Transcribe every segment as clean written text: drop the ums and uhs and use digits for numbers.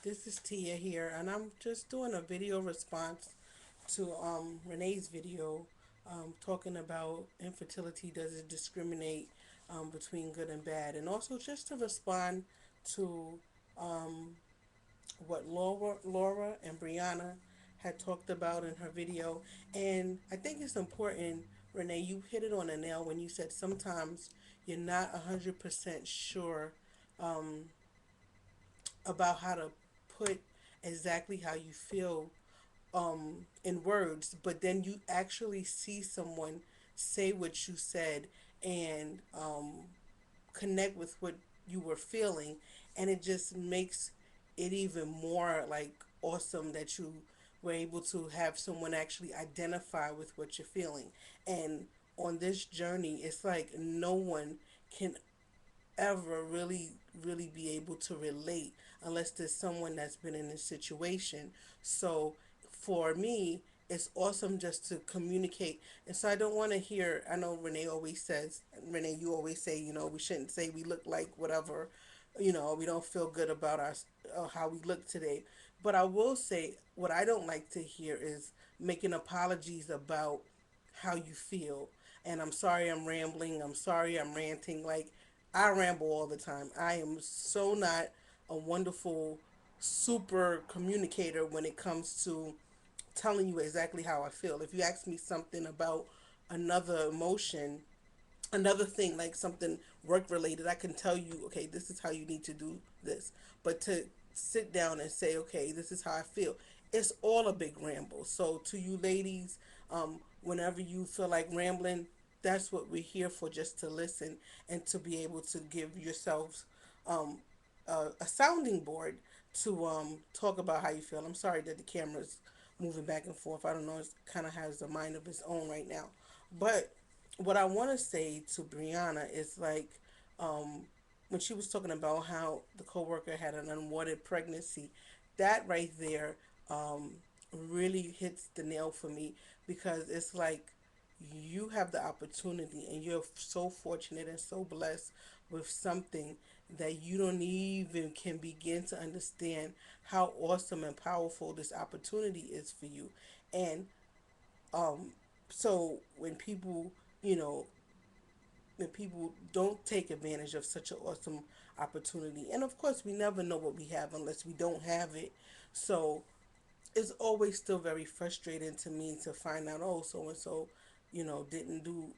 This is Tia here, and I'm just doing a video response to Renee's video talking about infertility. Does it discriminate between good and bad? And also just to respond to um, what Laura and Briana had talked about in her video. And I think it's important, Renee, you hit it on the nail when you said sometimes you're not 100% sure um, about how to put exactly how you feel in words, but then you actually see someone say what you said and connect with what you were feeling, and it just makes it even more like awesome that you were able to have someone actually identify with what you're feeling. And on this journey, it's like no one can ever really be able to relate unless there's someone that's been in this situation. So for me, it's awesome just to communicate. And so I don't want to hear, I know Renee always says, Renee, you always say, we shouldn't say we look like whatever, we don't feel good about our how we look today. But I will say what I don't like to hear is making apologies about how you feel. And I'm sorry I'm rambling. I'm sorry I'm ranting. Like, I ramble all the time. I am so not a wonderful super communicator when it comes to telling you exactly how I feel. If you ask me something about another emotion, another thing like something work related, I can tell you, okay, this is how you need to do this. But to sit down and say, okay, this is how I feel, it's all a big ramble. So to you ladies, whenever you feel like rambling, that's what we're here for, just to listen and to be able to give yourselves um, a sounding board to talk about how you feel. I'm sorry that the camera's moving back and forth. I don't know, it kind of has a mind of its own right now. But what I want to say to Brianna is like, um, when she was talking about how the coworker had an unwanted pregnancy, that right there um, really hits the nail for me, because it's like you have the opportunity and you're so fortunate and so blessed with something that you don't even can begin to understand how awesome and powerful this opportunity is for you. And um, so you know, when people don't take advantage of such an awesome opportunity, and of course we never know what we have unless we don't have it. So it's always still very frustrating to me to find out, oh, so and so, didn't do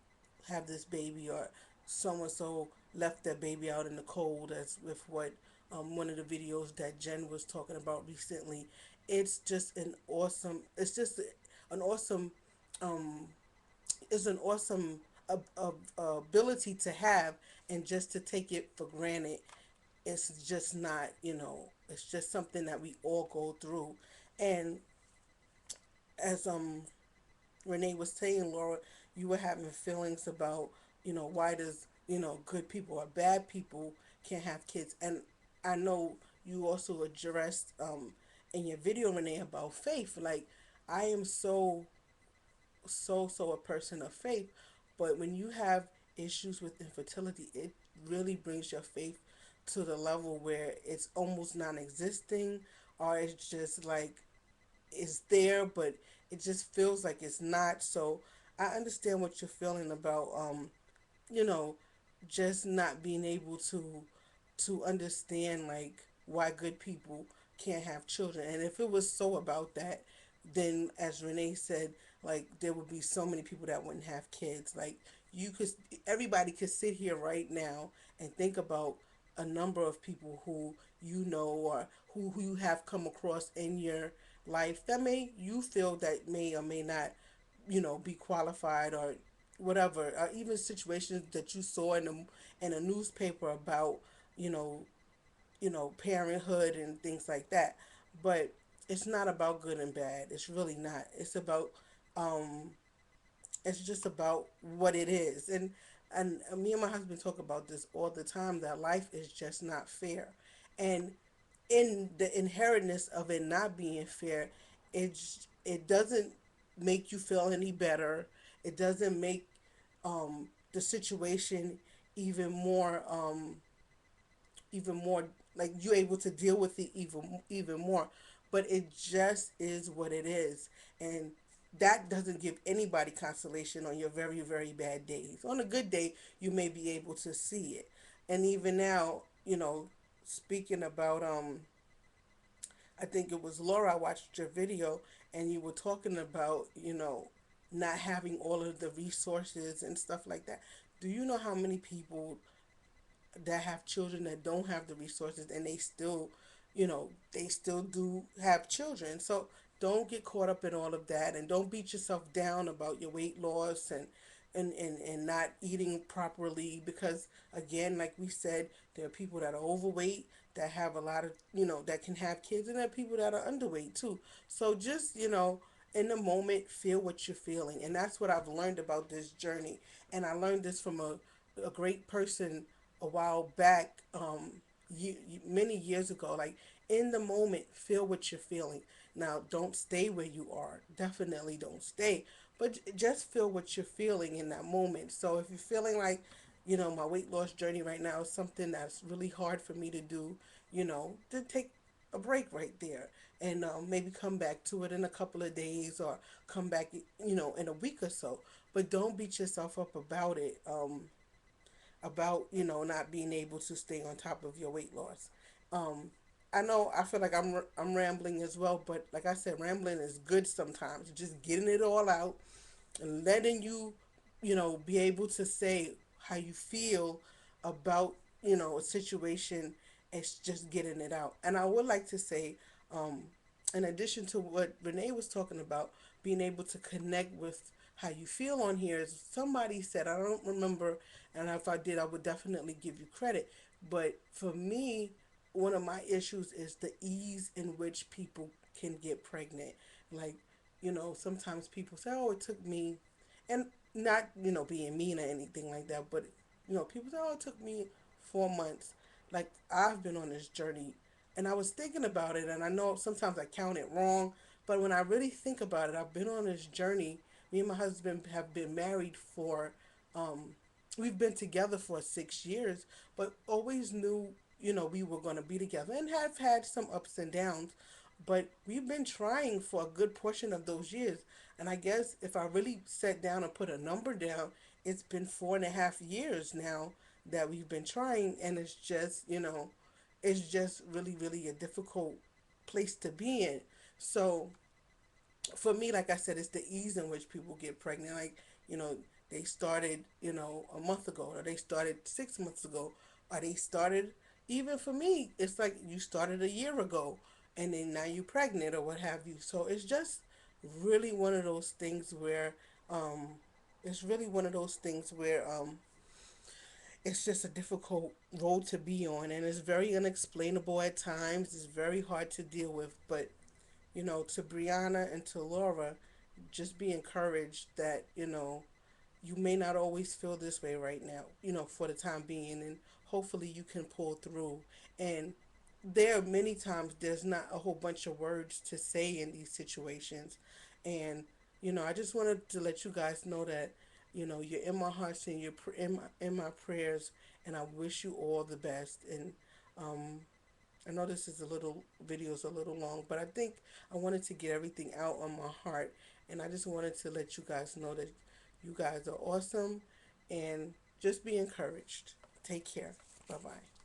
have this baby, or so and so left that baby out in the cold, as with what one of the videos that Jen was talking about recently. It's just an awesome um, is an awesome ability to have, and just to take it for granted, it's just not, it's just something that we all go through. And as Renee was saying, Laura, you were having feelings about, why does, good people or bad people can't have kids. And I know you also addressed in your video, Renee, about faith. Like, I am so a person of faith, but when you have issues with infertility, it really brings your faith to the level where it's almost non-existing, or it's just like it's there, but it just feels like it's not. So I understand what you're feeling about you know just not being able to understand like why good people can't have children. And if it was so about that, then as Renee said, like there would be so many people that wouldn't have kids. Like, you could everybody could sit here right now and think about a number of people who you know, or who you have come across in your life that may you feel that may or may not, be qualified, or whatever, or even situations that you saw in a newspaper about, you know, parenthood and things like that. But it's not about good and bad. It's really not. Um, it's just about what it is. And me and my husband talk about this all the time, that life is just not fair. And in the inherentness of it not being fair, it doesn't make you feel any better. It doesn't make the situation even more even more like you're able to deal with it even more. But it just is what it is, and that doesn't give anybody consolation on your very very bad days. On a good day, you may be able to see it, and even now, speaking about I think it was Laura. I watched your video, and you were talking about not having all of the resources and stuff like that. Do you know how many people that have children that don't have the resources, and they still do have children? So don't get caught up in all of that, and don't beat yourself down about your weight loss and not eating properly, because again, like we said, there are people that are overweight that have a lot of, that can have kids, and there are people that are underweight too. So just, in the moment, feel what you're feeling. And that's what I've learned about this journey. And I learned this from a great person a while back, many years ago. Like, in the moment, feel what you're feeling. Now, don't stay where you are. Definitely don't stay. But just feel what you're feeling in that moment. So if you're feeling like, my weight loss journey right now is something that's really hard for me to do, to take a break right there, and maybe come back to it in a couple of days, or come back, in a week or so. But don't beat yourself up about it. About not being able to stay on top of your weight loss. Um, I know I feel like I'm rambling as well, but like I said, rambling is good sometimes. Just getting it all out and letting you, be able to say how you feel about, a situation. It's just getting it out. And I would like to say, um, in addition to what Renee was talking about, being able to connect with how you feel on here, is somebody said, I don't remember, and if I did, I would definitely give you credit. But for me, one of my issues is the ease in which people can get pregnant. Like, sometimes people say, oh, it took me, and not, being mean or anything like that, but, people say, oh, it took me 4 months. Like, I've been on this journey, and I was thinking about it, and I know sometimes I count it wrong, but when I really think about it, I've been on this journey. Me and my husband have been married for, um, we've been together for 6 years, but always knew, we were going to be together, and have had some ups and downs. But we've been trying for a good portion of those years. And I guess if I really sat down and put a number down, it's been 4.5 years now that we've been trying. And it's just really, really a difficult place to be in. So for me, like I said, it's the ease in which people get pregnant. Like, they started, a month ago, or they started 6 months ago, or they started, even for me, it's like you started a year ago, and then now you're pregnant, or what have you. So it's just really one of those things where, um, it's really one of those things where, it's just a difficult road to be on, and it's very unexplainable at times. It's very hard to deal with, but to Briana and to Laura, just be encouraged that, you may not always feel this way right now, for the time being, and hopefully you can pull through. And there are many times there's not a whole bunch of words to say in these situations. And, I just wanted to let you guys know that, you're in my hearts, and you're in my prayers, and I wish you all the best. And, um, I know this is a little video is a little long, but I think I wanted to get everything out on my heart, and I just wanted to let you guys know that you guys are awesome, and just be encouraged. Take care. Bye bye.